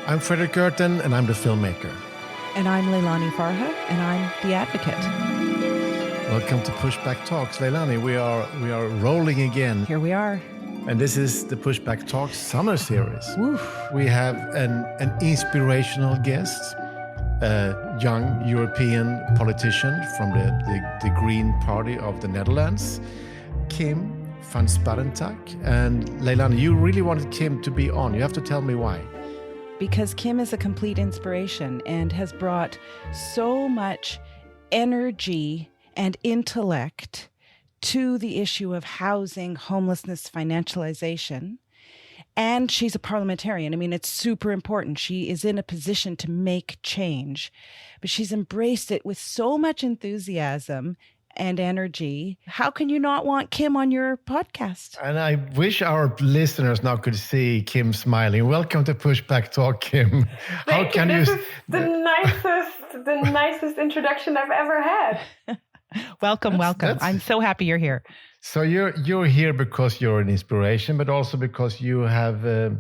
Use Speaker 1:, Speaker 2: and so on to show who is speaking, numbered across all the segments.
Speaker 1: I'm Fredrik and I'm the filmmaker.
Speaker 2: And I'm Leilani Farha, and I'm the advocate.
Speaker 1: Welcome to Pushback Talks. Leilani, we are rolling again.
Speaker 2: Here we are.
Speaker 1: And this is the Pushback Talks summer series.
Speaker 2: Oof.
Speaker 1: We have an inspirational guest, a young European politician from the Green Party of the Netherlands, Kim van Sparrentak. And Leilani, you really wanted Kim to be on. You have to tell me why.
Speaker 2: Because Kim is a complete inspiration and has brought so much energy and intellect to the issue of housing, homelessness, financialization. And she's a parliamentarian. I mean, it's super important. She is in a position to make change, but she's embraced it with so much enthusiasm and energy. How can you not want Kim on your podcast?
Speaker 1: And I wish our listeners now could see Kim smiling. Welcome to Pushback Talk, Kim.
Speaker 3: Thank you. This is the nicest introduction I've ever had.
Speaker 2: Welcome. I'm so happy you're here.
Speaker 1: So you're here because you're an inspiration, but also because you have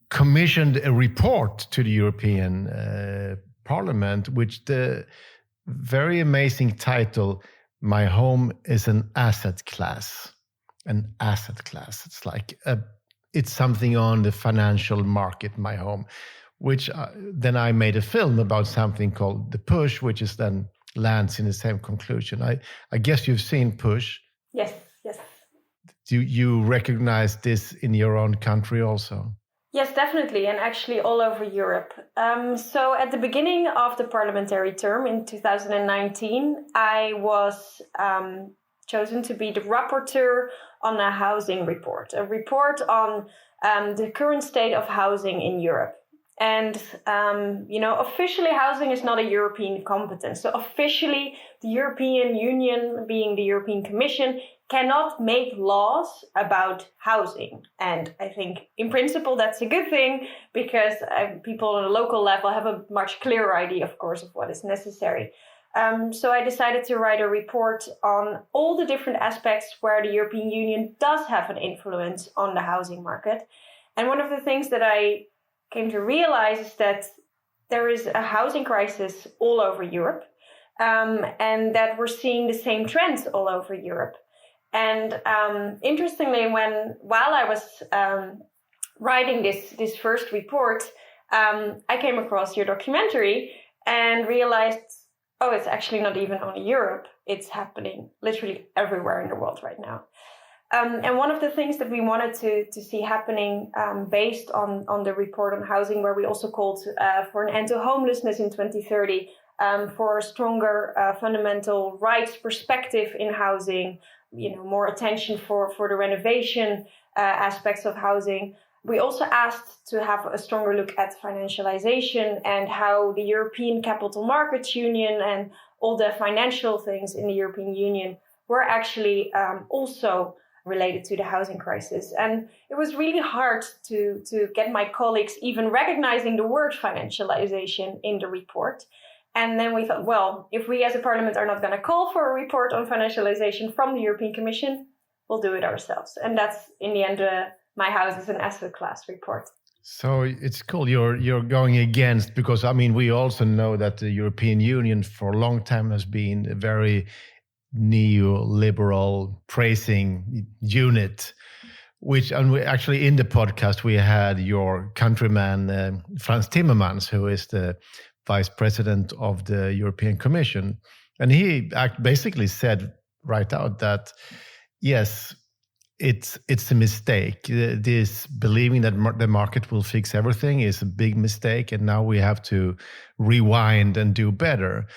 Speaker 1: commissioned a report to the European Parliament, which the very amazing title, My Home is an Asset Class. An asset class. It's like it's something on the financial market, my home, which then I made a film about something called The Push, which is then lands in the same conclusion. I guess you've seen Push.
Speaker 3: Yes.
Speaker 1: Do you recognize this in your own country also?
Speaker 3: Yes, definitely, and actually all over Europe. So at the beginning of the parliamentary term in 2019, I was chosen to be the rapporteur on a housing report, a report on the current state of housing in Europe. And, officially housing is not a European competence. So officially, the European Union, being the European Commission, cannot make laws about housing. And I think in principle, that's a good thing because people on a local level have a much clearer idea, of course, of what is necessary. So I decided to write a report on all the different aspects where the European Union does have an influence on the housing market. And one of the things that I came to realize is that there is a housing crisis all over Europe, and that we're seeing the same trends all over Europe. And interestingly, while I was writing this first report, I came across your documentary and realized, it's actually not even only Europe. It's happening literally everywhere in the world right now. And one of the things that we wanted to see happening based on the report on housing, where we also called for an end to homelessness in 2030, for a stronger fundamental rights perspective in housing, more attention for the renovation aspects of housing. We also asked to have a stronger look at financialization and how the European Capital Markets Union and all the financial things in the European Union were actually also related to the housing crisis. And it was really hard to get my colleagues even recognizing the word financialization in the report. And then we thought, well, if we as a parliament are not going to call for a report on financialization from the European Commission, we'll do it ourselves. And that's, in the end, My House is an Asset Class report.
Speaker 1: So it's cool you're going against, because, we also know that the European Union for a long time has been a very neoliberal praising unit, and we actually in the podcast we had your countryman Frans Timmermans, who is the vice president of the European Commission, and he basically said right out that yes, it's a mistake. This believing that the market will fix everything is a big mistake, and now we have to rewind and do better.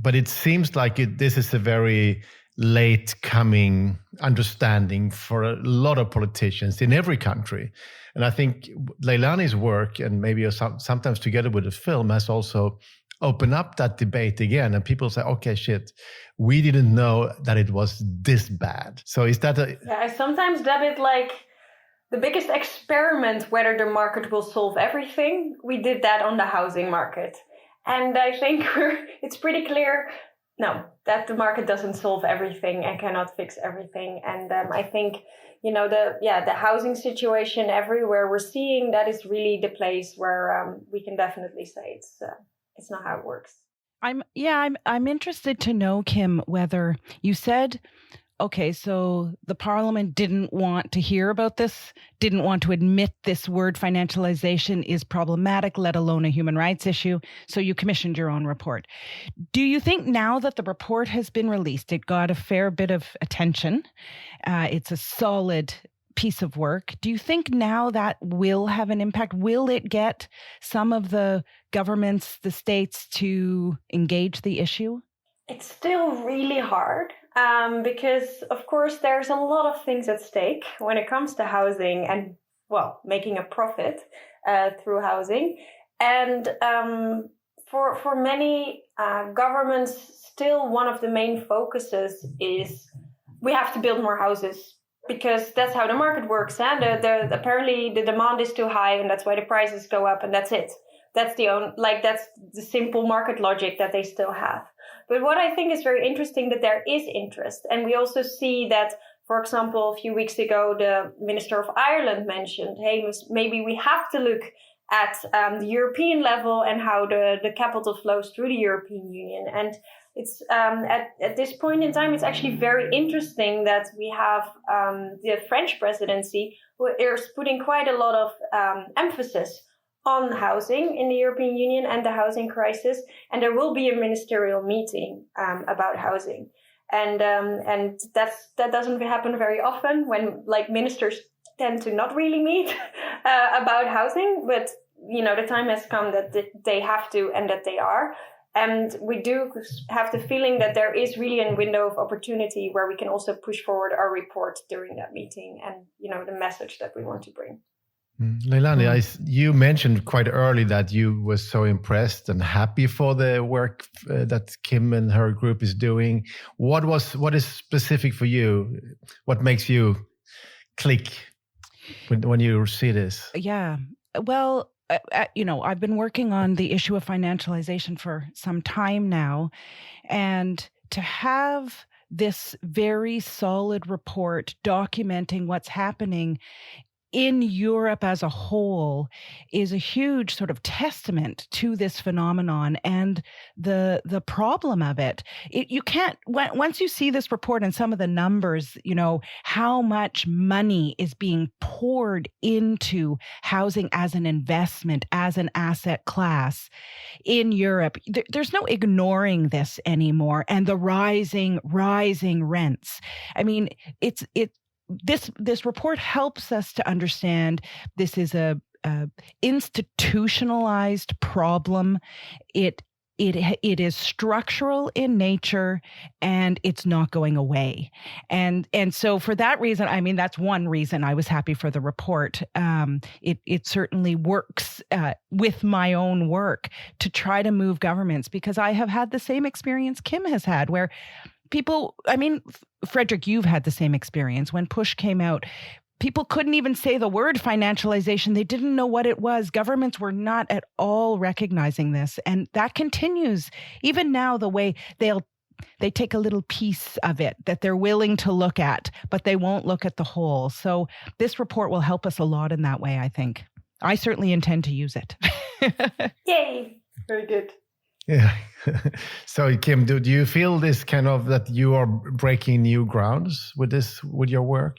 Speaker 1: But it seems like this is a very late coming understanding for a lot of politicians in every country. And I think Leilani's work, and maybe sometimes together with the film, has also opened up that debate again. And people say, okay, shit, we didn't know that it was this bad. So is that
Speaker 3: I sometimes dub it like the biggest experiment whether the market will solve everything. We did that on the housing market. And I think it's pretty clear no, that the market doesn't solve everything and cannot fix everything. And I think, the housing situation everywhere we're seeing, that is really the place where we can definitely say it's not how it works.
Speaker 2: I'm interested to know, Kim, whether you said, okay, so the parliament didn't want to hear about this, didn't want to admit this word financialization is problematic, let alone a human rights issue. So you commissioned your own report. Do you think now that the report has been released, it got a fair bit of attention, it's a solid piece of work. Do you think now that will have an impact? Will it get some of the governments, the states to engage the issue?
Speaker 3: It's still really hard because, of course, there's a lot of things at stake when it comes to housing and, making a profit through housing. And for many governments, still one of the main focuses is we have to build more houses because that's how the market works. And apparently the demand is too high and that's why the prices go up and that's it. That's that's the simple market logic that they still have. But what I think is very interesting that there is interest. And we also see that, for example, a few weeks ago, the Minister of Ireland mentioned, hey, maybe we have to look at the European level and how the capital flows through the European Union. And it's at this point in time, it's actually very interesting that we have the French presidency who is putting quite a lot of emphasis on housing in the European Union and the housing crisis, and there will be a ministerial meeting about housing, and that doesn't happen very often when ministers tend to not really meet about housing, but the time has come that they have to and that they are, and we do have the feeling that there is really a window of opportunity where we can also push forward our report during that meeting and the message that we want to bring.
Speaker 1: Leilani, you mentioned quite early that you were so impressed and happy for the work that Kim and her group is doing. What is specific for you? What makes you click when you see this?
Speaker 2: Yeah, well, I've been working on the issue of financialization for some time now, and to have this very solid report documenting what's happening in Europe as a whole is a huge sort of testament to this phenomenon and the problem of it. You can't, once you see this report and some of the numbers, how much money is being poured into housing as an investment, as an asset class in Europe. There's no ignoring this anymore. And the rising rents. I mean, this report helps us to understand this is a institutionalized problem. It is structural in nature and it's not going away. And so for that reason, I mean, that's one reason I was happy for the report. It certainly works with my own work to try to move governments, because I have had the same experience Kim has had, where people, I mean, Fredrik, you've had the same experience. When Push came out, people couldn't even say the word financialization. They didn't know what it was. Governments were not at all recognizing this. And that continues even now, the way they take a little piece of it that they're willing to look at, but they won't look at the whole. So this report will help us a lot in that way, I think. I certainly intend to use it.
Speaker 3: Yay. Very good.
Speaker 1: Yeah. So, Kim, do you feel this kind of that you are breaking new grounds with your work?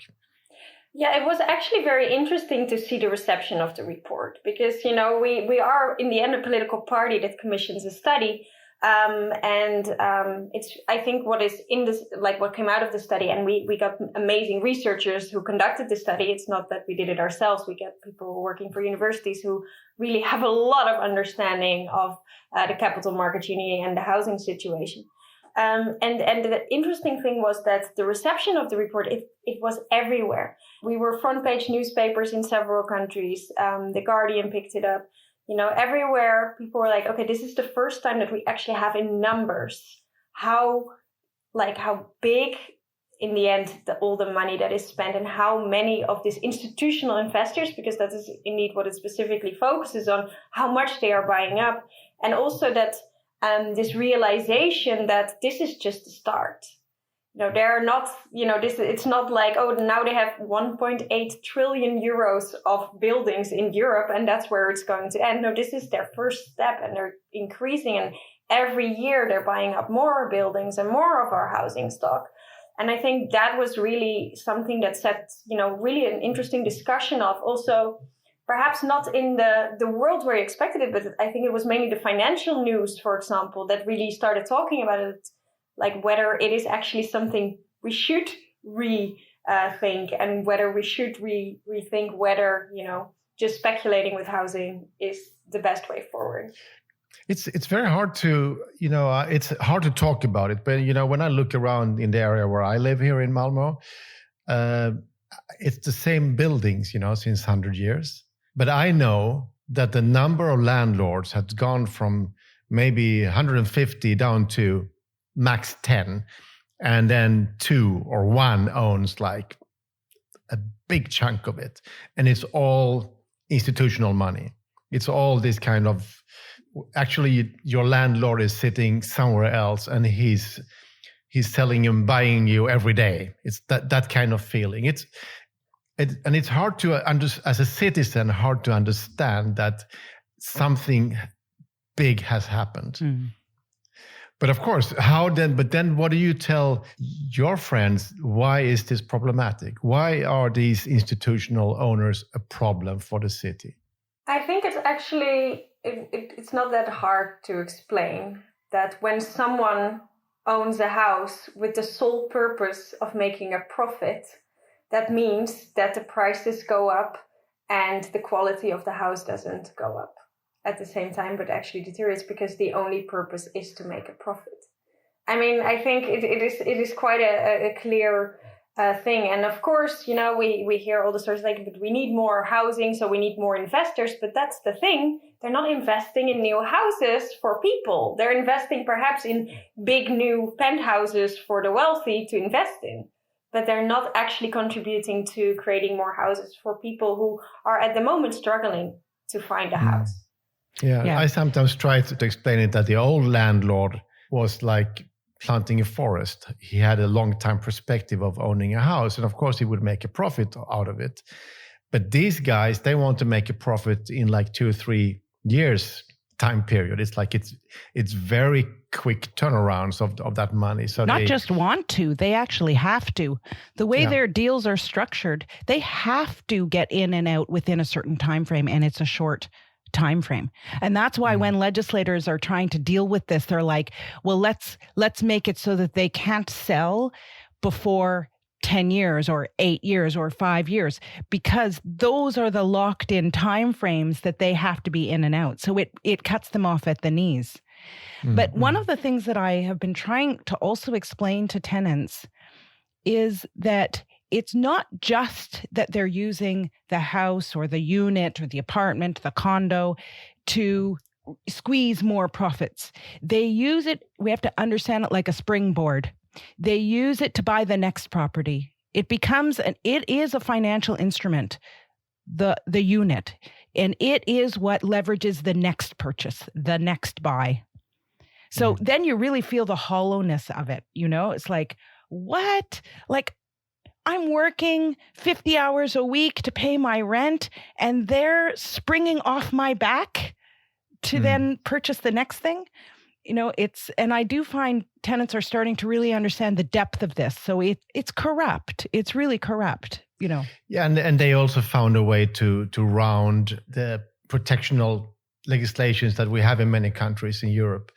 Speaker 3: Yeah, it was actually very interesting to see the reception of the report because, we are in the end a political party that commissions a study. It's, I think, what is in this, what came out of the study, and we got amazing researchers who conducted the study. It's not that we did it ourselves. We get people working for universities who really have a lot of understanding of the capital market union and the housing situation. And the interesting thing was that the reception of the report, it was everywhere. We were front page newspapers in several countries. The Guardian picked it up. Everywhere people were like, okay, this is the first time that we actually have in numbers how big in the end all the money that is spent and how many of these institutional investors, because that is indeed what it specifically focuses on, how much they are buying up. And also that this realization that this is just the start. They're not, it's not like, oh, now they have 1.8 trillion euros of buildings in Europe and that's where it's going to end. No, this is their first step and they're increasing. And every year they're buying up more buildings and more of our housing stock. And I think that was really something that set, really an interesting discussion of also, perhaps not in the world where you expected it, but I think it was mainly the financial news, for example, that really started talking about it. Like whether it is actually something we should rethink and whether we should rethink whether, just speculating with housing is the best way forward.
Speaker 1: It's very hard to, it's hard to talk about it. But, when I look around in the area where I live here in Malmö, it's the same buildings, since 100 years. But I know that the number of landlords has gone from maybe 150 down to max 10, and then 2 or 1 owns like a big chunk of it, and it's all institutional money. It's all this kind of, actually your landlord is sitting somewhere else and he's selling and buying you every day. It's that kind of feeling. And it's hard to as a citizen, hard to understand that something big has happened. Mm. But of course, but then what do you tell your friends? Why is this problematic? Why are these institutional owners a problem for the city?
Speaker 3: I think it's actually, it's not that hard to explain that when someone owns a house with the sole purpose of making a profit, that means that the prices go up and the quality of the house doesn't go up at the same time, but actually deteriorates because the only purpose is to make a profit. I mean, I think it is quite a clear thing. And of course, we hear all the stories like, but we need more housing, so we need more investors. But that's the thing. They're not investing in new houses for people. They're investing perhaps in big new penthouses for the wealthy to invest in. But they're not actually contributing to creating more houses for people who are at the moment struggling to find a house.
Speaker 1: Yeah, I sometimes try to explain it that the old landlord was like planting a forest. He had a long-time perspective of owning a house, and of course he would make a profit out of it. But these guys, they want to make a profit in like 2 or 3 years time period. It's like it's very quick turnarounds of that money. So
Speaker 2: not just want to, they actually have to. The way their deals are structured, they have to get in and out within a certain time frame, and it's a short time frame. And that's why when legislators are trying to deal with this, they're like, well, let's make it so that they can't sell before 10 years or 8 years or 5 years, because those are the locked in time frames that they have to be in and out. So it cuts them off at the knees. Mm-hmm. But one of the things that I have been trying to also explain to tenants is that it's not just that they're using the house or the unit or the apartment, the condo to squeeze more profits. They use it, we have to understand it like a springboard. They use it to buy the next property. It is a financial instrument, the unit, and it is what leverages the next purchase, the next buy. So then you really feel the hollowness of it. It's like, what? Like, I'm working 50 hours a week to pay my rent, and they're springing off my back to then purchase the next thing. And I do find tenants are starting to really understand the depth of this. So it's corrupt. It's really corrupt, Yeah,
Speaker 1: and they also found a way to round the protectional legislations that we have in many countries in Europe.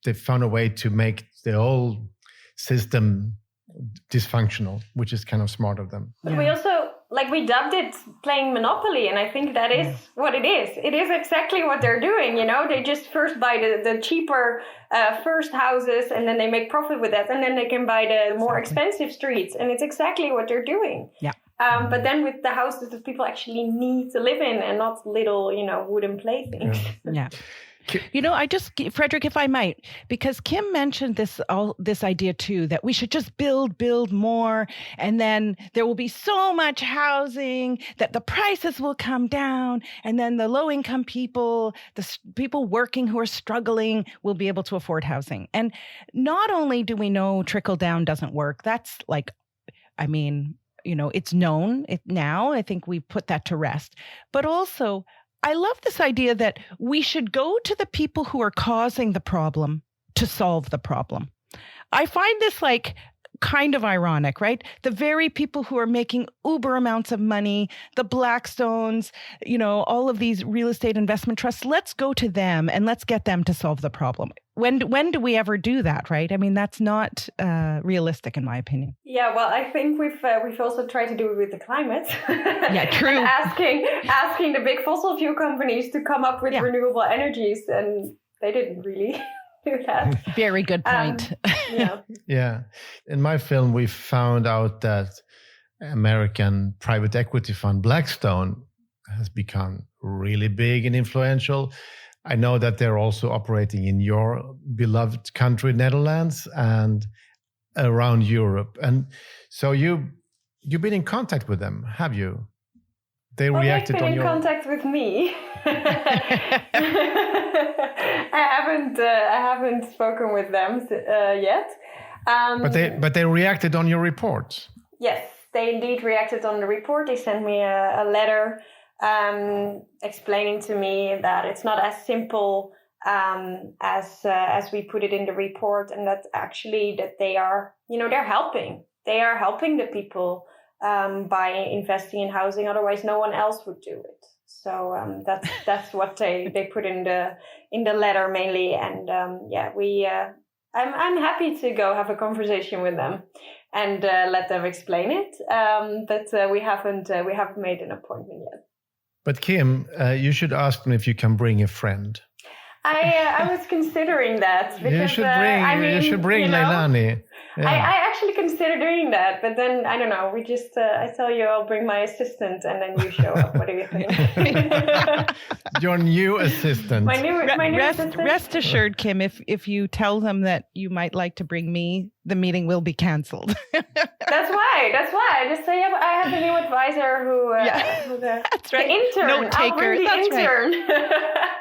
Speaker 1: They found a way to make the whole system dysfunctional, which is kind of smart of them.
Speaker 3: But we also, we dubbed it playing Monopoly, and I think that is what it is. It is exactly what they're doing, They just first buy the cheaper first houses, and then they make profit with that, and then they can buy the more expensive streets, and it's exactly what they're doing.
Speaker 2: Yeah.
Speaker 3: But then with the houses that people actually need to live in, and not little, wooden playthings.
Speaker 2: Yeah. Fredrik, if I might, because Kim mentioned this idea too, that we should just build more, and then there will be so much housing that the prices will come down, and then the low-income people, the people working who are struggling, will be able to afford housing. And not only do we know trickle down doesn't work, that's it's known now. I think we put that to rest. But also, I love this idea that we should go to the people who are causing the problem to solve the problem. I find this kind of ironic, right? The very people who are making uber amounts of money, the Blackstones, all of these real estate investment trusts, let's go to them and let's get them to solve the problem. When do we ever do that, right? I mean, that's not realistic, in my opinion.
Speaker 3: Yeah, well, I think we've also tried to do it with the climate.
Speaker 2: Yeah, true.
Speaker 3: And asking the big fossil fuel companies to come up with renewable energies, and they didn't really do that.
Speaker 2: Very good point.
Speaker 1: Yeah. In my film, we found out that American private equity fund Blackstone has become really big and influential. I know that they're also operating in your beloved country, Netherlands, and around Europe. And so you've been in contact with them, have you? They reacted
Speaker 3: on your... contact with me. I haven't spoken with them yet.
Speaker 1: But they reacted on your report.
Speaker 3: Yes, they indeed reacted on the report. They sent me a letter explaining to me that it's not as simple as we put it in the report, and that actually that they are, they're helping. They are helping the people by investing in housing. Otherwise, no one else would do it. So that's what they put in the letter mainly. And I'm happy to go have a conversation with them and let them explain it. But we haven't made an appointment yet.
Speaker 1: But Kim, you should ask them if you can bring a friend.
Speaker 3: I was considering that because
Speaker 1: you should bring Leilani. Yeah.
Speaker 3: I actually consider doing that, but then I don't know. We just I tell you I'll bring my assistant, and then you show up. What do you think?
Speaker 1: Your new assistant.
Speaker 3: My new assistant.
Speaker 2: Rest assured, Kim, if you tell them that you might like to bring me, the meeting will be canceled.
Speaker 3: That's why. I just say I have a new advisor who
Speaker 2: that's right.
Speaker 3: The intern.
Speaker 2: Note taker.
Speaker 3: I'll bring the intern.
Speaker 2: Right.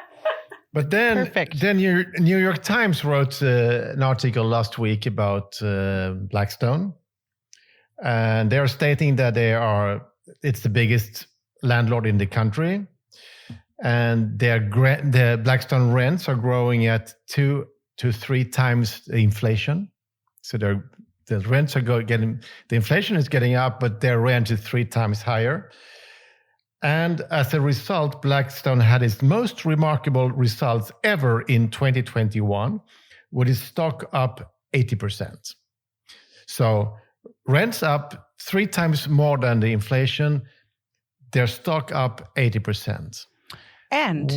Speaker 1: But then your New York Times wrote an article last week about Blackstone, and they're stating that it's the biggest landlord in the country, and their Blackstone rents are growing at 2 to 3 times the inflation. So the rents are the inflation is getting up, but their rent is 3 times higher. And as a result, Blackstone had its most remarkable results ever in 2021, with its stock up 80%. So rents up 3 times more than the inflation, their stock up 80%.
Speaker 2: And,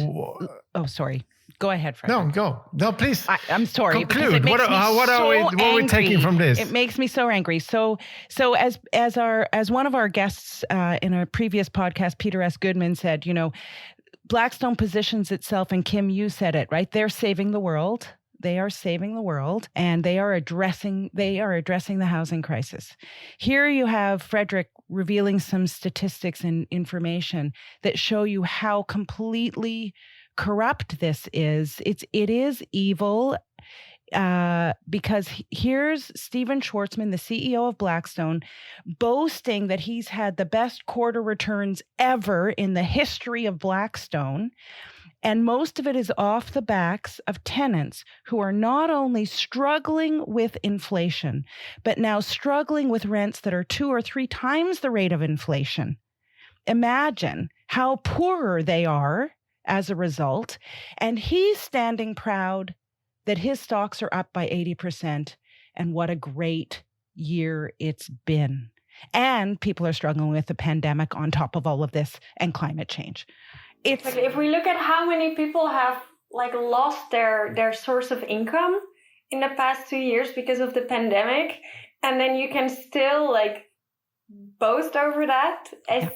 Speaker 2: sorry. Go ahead, Fredrik.
Speaker 1: No, go. No, please.
Speaker 2: I'm sorry.
Speaker 1: Conclude. What are we taking from this?
Speaker 2: It makes me so angry. So as one of our guests in a previous podcast, Peter S. Goodman said, Blackstone positions itself, and Kim, you said it, right? They're saving the world. They are saving the world, and they are addressing the housing crisis. Here you have Fredrik revealing some statistics and information that show you how completely corrupt this is. It is evil because here's Stephen Schwarzman, the CEO of Blackstone, boasting that he's had the best quarter returns ever in the history of Blackstone. And most of it is off the backs of tenants who are not only struggling with inflation, but now struggling with rents that are 2 or 3 times the rate of inflation. Imagine how poorer they are as a result. And he's standing proud that his stocks are up by 80%. And what a great year it's been. And people are struggling with the pandemic on top of all of this and climate change.
Speaker 3: If we look at how many people have lost their source of income in the past 2 years because of the pandemic, and then you can still boast over that, it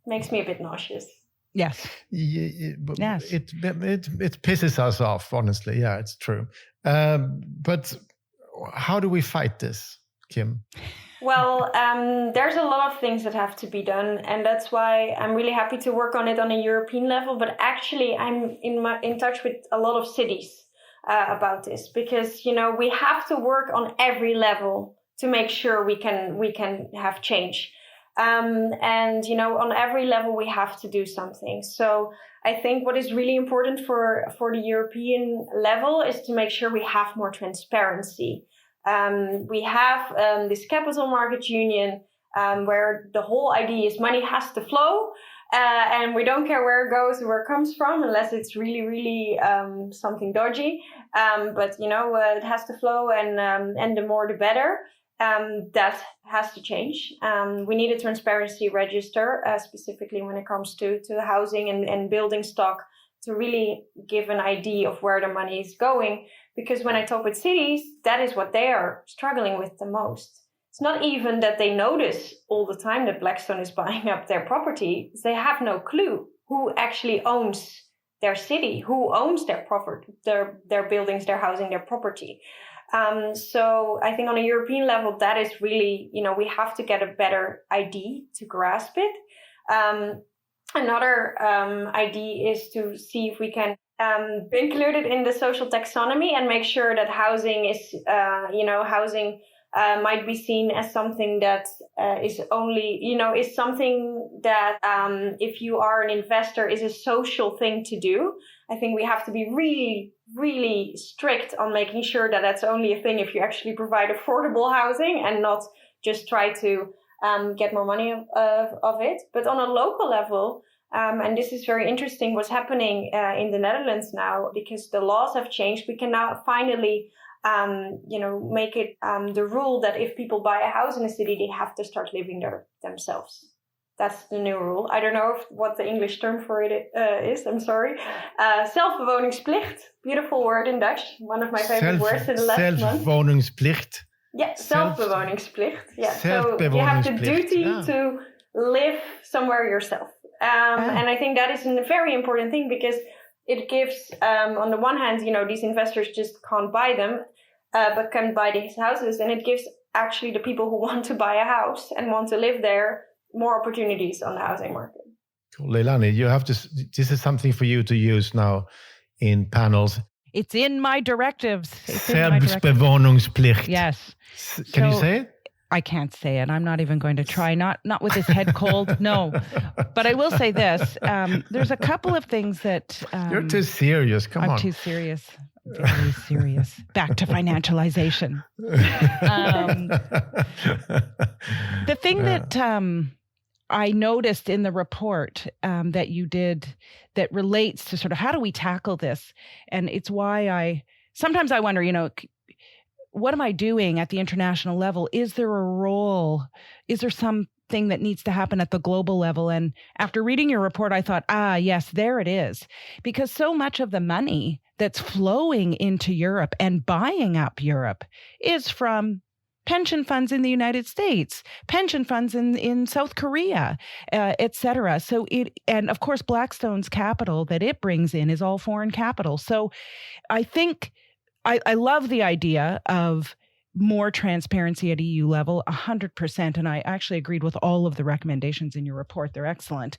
Speaker 3: makes me a bit nauseous.
Speaker 2: Yes.
Speaker 1: Yes. It pisses us off, honestly. Yeah, it's true. But how do we fight this, Kim?
Speaker 3: Well, there's a lot of things that have to be done, and that's why I'm really happy to work on it on a European level. But actually, I'm in touch with a lot of cities about this, because we have to work on every level to make sure we can have change. And on every level we have to do something. So I think what is really important for the European level is to make sure we have more transparency. We have this capital markets union where the whole idea is money has to flow, and we don't care where it goes or where it comes from, unless it's really, really something dodgy. But it has to flow, and the more the better. That has to change. We need a transparency register, specifically when it comes to the housing and building stock, to really give an idea of where the money is going. Because when I talk with cities, that is what they are struggling with the most. It's not even that they notice all the time that Blackstone is buying up their property. They have no clue who actually owns their city, who owns their property, their buildings, their housing, their property. So I think on a European level, that is really, we have to get a better idea to grasp it. Another idea is to see if we can include it in the social taxonomy and make sure that housing is, housing might be seen as something that is only, is something that if you are an investor is a social thing to do. I think we have to be really, really strict on making sure that that's only a thing if you actually provide affordable housing and not just try to get more money of it. But on a local level, and this is very interesting what's happening in the Netherlands now, because the laws have changed. We can now finally make it the rule that if people buy a house in a city, they have to start living there themselves. That's the new rule. I don't know what the English term for it is. I'm sorry. Zelfbewoningsplicht. Beautiful word in Dutch. One of my favorite words in the last month.
Speaker 1: Zelfbewoningsplicht.
Speaker 3: Yeah, zelfbewoningsplicht. Yeah, so you have the duty to live somewhere yourself. And I think that is a very important thing, because it gives, on the one hand, these investors just can't buy them, but can buy these houses. And it gives actually the people who want to buy a house and want to live there more opportunities on the housing market.
Speaker 1: Cool. Leilani, you have to. This is something for you to use now in panels.
Speaker 2: It's in my directives.
Speaker 1: Zelfbewoningsplicht.
Speaker 2: Yes.
Speaker 1: Can you say it?
Speaker 2: I can't say it. I'm not even going to try. Not with this head cold. No. But I will say this. There's a couple of things that...
Speaker 1: You're too serious. Come on.
Speaker 2: I'm too serious. Very serious. Back to financialization. The thing that I noticed in the report that you did that relates to sort of how do we tackle this? And it's why sometimes I wonder, what am I doing at the international level? Is there a role? Is there something that needs to happen at the global level? And after reading your report, I thought, yes, there it is. Because so much of the money that's flowing into Europe and buying up Europe is from pension funds in the United States, pension funds in South Korea, et cetera. So and of course, Blackstone's capital that it brings in is all foreign capital. So I think I love the idea of more transparency at EU level, 100%. And I actually agreed with all of the recommendations in your report. They're excellent.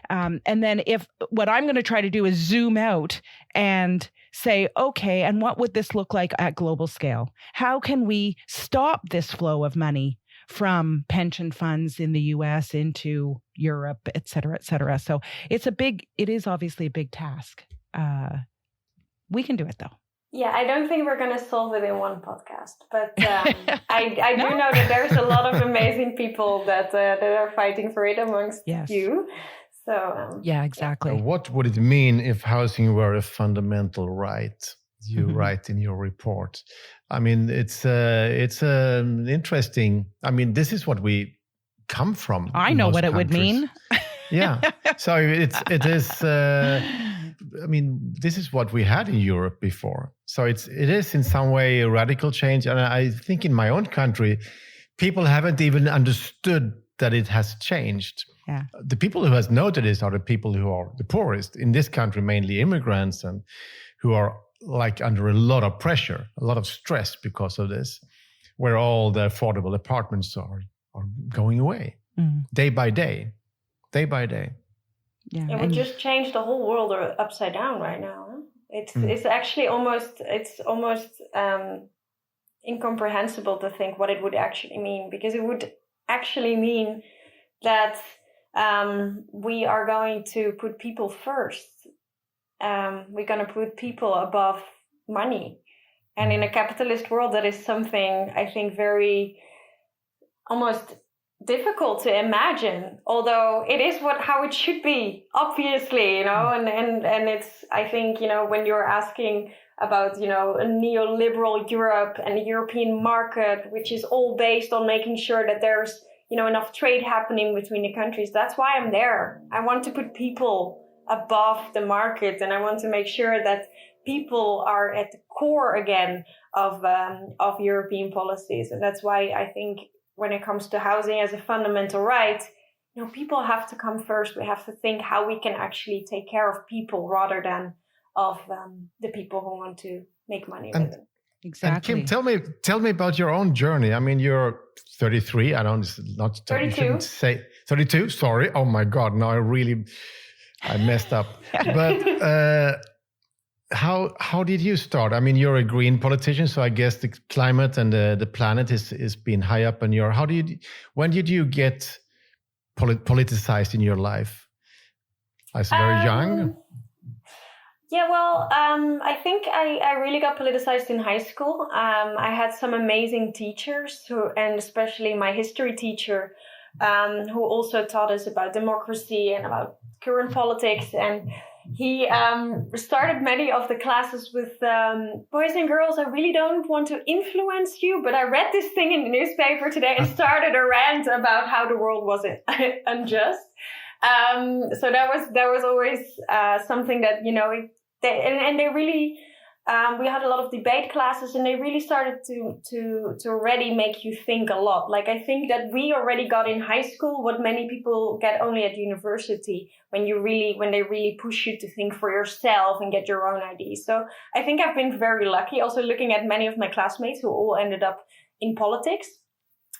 Speaker 2: And then what I'm going to try to do is zoom out and say, okay, and what would this look like at global scale? How can we stop this flow of money from pension funds in the US into Europe, et cetera, et cetera? So it is obviously a big task. We can do it though.
Speaker 3: Yeah, I don't think we're going to solve it in one podcast, but I do know that there's a lot of amazing people that are fighting for it amongst you. So
Speaker 2: yeah, exactly.
Speaker 1: What would it mean if housing were a fundamental right? You write in your report. I mean, it's interesting. I mean, this is what we come from.
Speaker 2: I know what it would mean.
Speaker 1: Yeah. So it is. I mean, this is what we had in Europe before. So it is in some way a radical change. And I think in my own country, people haven't even understood that it has changed.
Speaker 2: Yeah.
Speaker 1: The people who has noted this are the people who are the poorest in this country, mainly immigrants, and who are like under a lot of pressure, a lot of stress because of this, where all the affordable apartments are going away day by day.
Speaker 2: Yeah.
Speaker 3: It would just change the whole world upside down right now. Huh? It's actually almost incomprehensible to think what it would actually mean, because it would actually mean that we are going to put people first. We're going to put people above money. And in a capitalist world, that is something I think very almost difficult to imagine, although it is how it should be, obviously, and it's, I think, when you're asking about, a neoliberal Europe and the European market, which is all based on making sure that there's, enough trade happening between the countries. That's why I'm there. I want to put people above the market, and I want to make sure that people are at the core again of European policies. And that's why I think when it comes to housing as a fundamental right, people have to come first. We have to think how we can actually take care of people rather than of the people who want to make money with them.
Speaker 2: Exactly.
Speaker 1: And Kim, tell me about your own journey. I mean, you're 33. I don't not
Speaker 3: 32.
Speaker 1: Say 32. Sorry. Oh my God. Now I messed up. But how did you start? I mean, you're a green politician, so I guess the climate and the planet is being high up on your. When did you get politicized in your life? I was very young.
Speaker 3: Yeah, well, I think I really got politicized in high school. I had some amazing teachers and especially my history teacher, who also taught us about democracy and about current politics. And he started many of the classes with, boys and girls, I really don't want to influence you, but I read this thing in the newspaper today and started a rant about how the world was unjust. So that was always something that, they really, we had a lot of debate classes, and they really started to already make you think a lot. Like, I think that we already got in high school what many people get only at university, when they really push you to think for yourself and get your own ideas. So I think I've been very lucky. Also, looking at many of my classmates who all ended up in politics.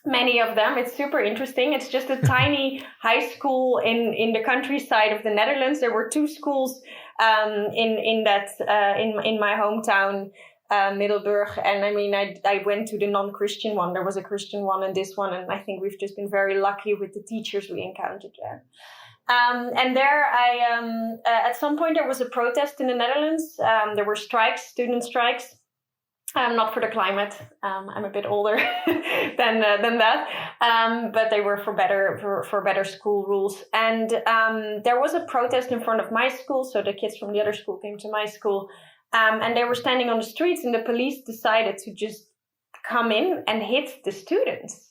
Speaker 3: Many of them, it's super interesting. It's just a tiny high school in the countryside of the Netherlands. There were 2 schools in my hometown, Middelburg. And I mean, I went to the non-Christian one. There was a Christian one and this one. And I think we've just been very lucky with the teachers we encountered there. And there at some point there was a protest in the Netherlands. There were strikes, student strikes. Not for the climate. I'm a bit older than that. But they were for better school rules. And there was a protest in front of my school. So the kids from the other school came to my school. And they were standing on the streets, and the police decided to just come in and hit the students.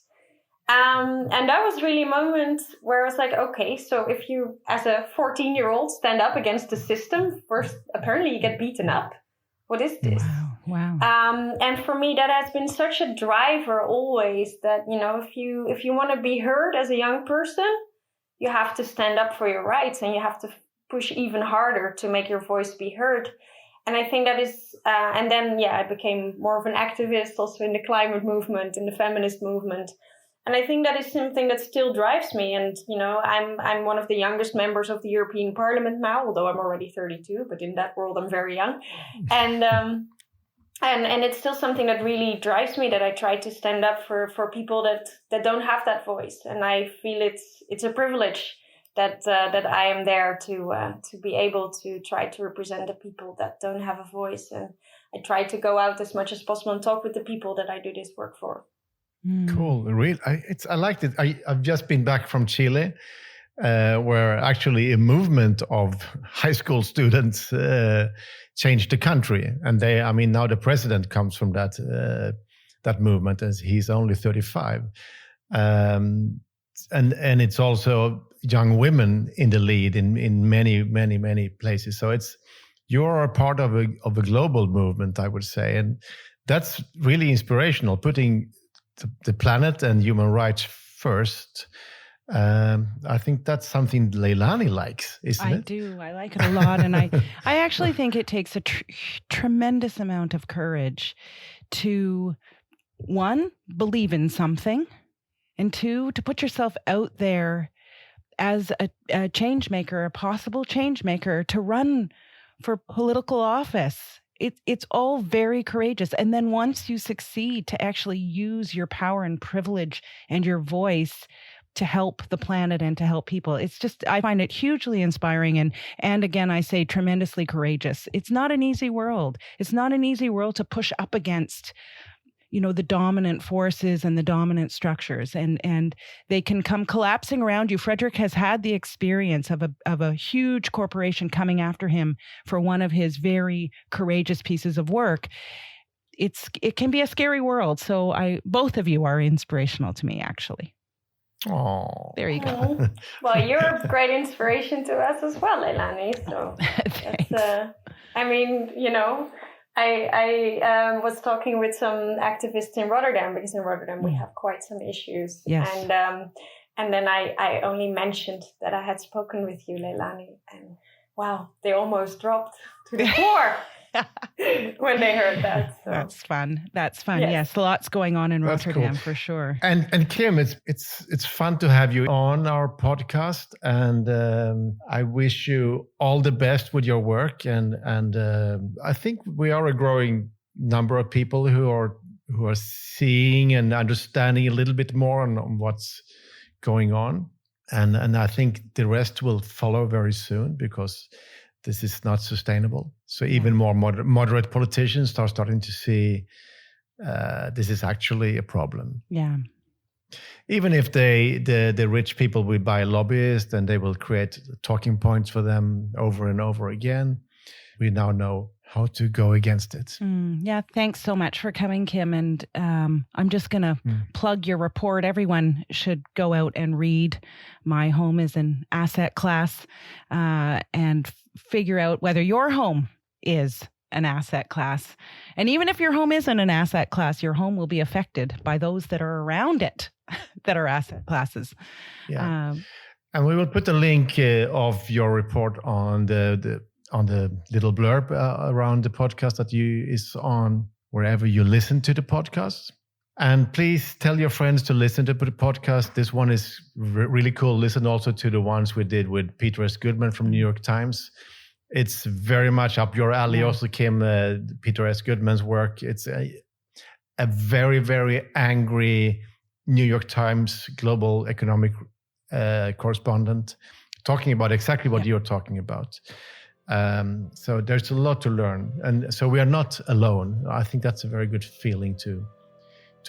Speaker 3: And that was really a moment where I was like, okay, so if you, as a 14-year-old, stand up against the system, first, apparently you get beaten up. What is this?
Speaker 2: Wow.
Speaker 3: And for me, that has been such a driver always, that, if you want to be heard as a young person, you have to stand up for your rights, and you have to push even harder to make your voice be heard. And I think that is, and then, I became more of an activist also in the climate movement, in the feminist movement. And I think that is something that still drives me. And, I'm one of the youngest members of the European Parliament now, although I'm already 32, but in that world, I'm very young. And it's still something that really drives me, that I try to stand up for people that don't have that voice. And I feel it's a privilege that I am there to be able to try to represent the people that don't have a voice. And I try to go out as much as possible and talk with the people that I do this work for.
Speaker 1: Cool. Really, I liked it. I've just been back from Chile, where actually a movement of high school students changed the country, and now the president comes from that movement, as he's only 35, and it's also young women in the lead in many places. So you're a part of a global movement, I would say, and that's really inspirational. Putting the planet and human rights first, I think that's something Leilani likes, isn't it?
Speaker 2: I do. I like it a lot. And I actually think it takes a tremendous amount of courage to, one, believe in something, and two, to put yourself out there as a change maker, a possible change maker, to run for political office. It's all very courageous. And then once you succeed, to actually use your power and privilege and your voice to help the planet and to help people. It's just, I find it hugely inspiring. And again, I say tremendously courageous. It's not an easy world. It's not an easy world to push up against, the dominant forces and the dominant structures, and they can come collapsing around you. Fredrik has had the experience of a huge corporation coming after him for one of his very courageous pieces of work. It can be a scary world. So both of you are inspirational to me, actually.
Speaker 1: Oh,
Speaker 2: there you go.
Speaker 3: Well, you're a great inspiration to us as well, Leilani. So that's, I was talking with some activists in Rotterdam, because in Rotterdam we have quite some issues.
Speaker 2: Yes.
Speaker 3: And then I only mentioned that I had spoken with you, Leilani, and wow, they almost dropped to the floor when they heard that. So.
Speaker 2: That's fun. Yes, lots going on in Rotterdam, cool. For sure.
Speaker 1: And Kim, it's fun to have you on our podcast, and I wish you all the best with your work. And I think we are a growing number of people who are seeing and understanding a little bit more on what's going on, and I think the rest will follow very soon, because this is not sustainable. So even more moderate politicians are starting to see this is actually a problem.
Speaker 2: Yeah.
Speaker 1: Even if the rich people will buy lobbyists and they will create talking points for them over and over again, we now know how to go against it.
Speaker 2: Yeah, thanks so much for coming, Kim. And I'm just going to plug your report. Everyone should go out and read My Home is an Asset Class, and figure out whether your home is an asset class. And even if your home isn't an asset class, your home will be affected by those that are around it that are asset classes.
Speaker 1: Yeah. And we will put a link of your report on the little blurb around the podcast that is on wherever you listen to the podcast. And please tell your friends to listen to the podcast. This one is really cool. Listen also to the ones we did with Peter S. Goodman from New York Times. It's very much up your alley. Yeah. Also, Kim, Peter S. Goodman's work. It's a very, very angry New York Times global economic correspondent talking about exactly what you're talking about. So there's a lot to learn. And so we are not alone. I think that's a very good feeling to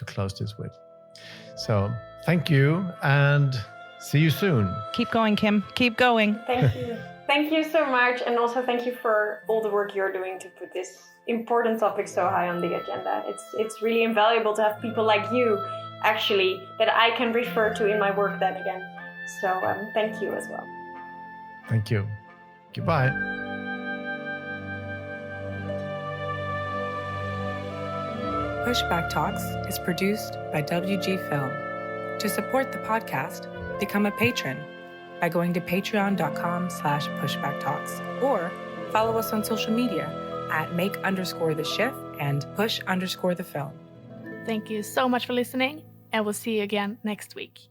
Speaker 1: close this with. So thank you, and see you soon.
Speaker 2: Keep going, Kim. Keep going.
Speaker 3: Thank you. Thank you so much. And also thank you for all the work you're doing to put this important topic so high on the agenda. It's really invaluable to have people like you, actually, that I can refer to in my work then again. So thank you as well.
Speaker 1: Thank you. Goodbye.
Speaker 4: Pushback Talks is produced by WG Film. To support the podcast, become a patron by going to patreon.com/pushbacktalks, or follow us on social media at make_the_shift and push_the film.
Speaker 5: Thank you so much for listening, and we'll see you again next week.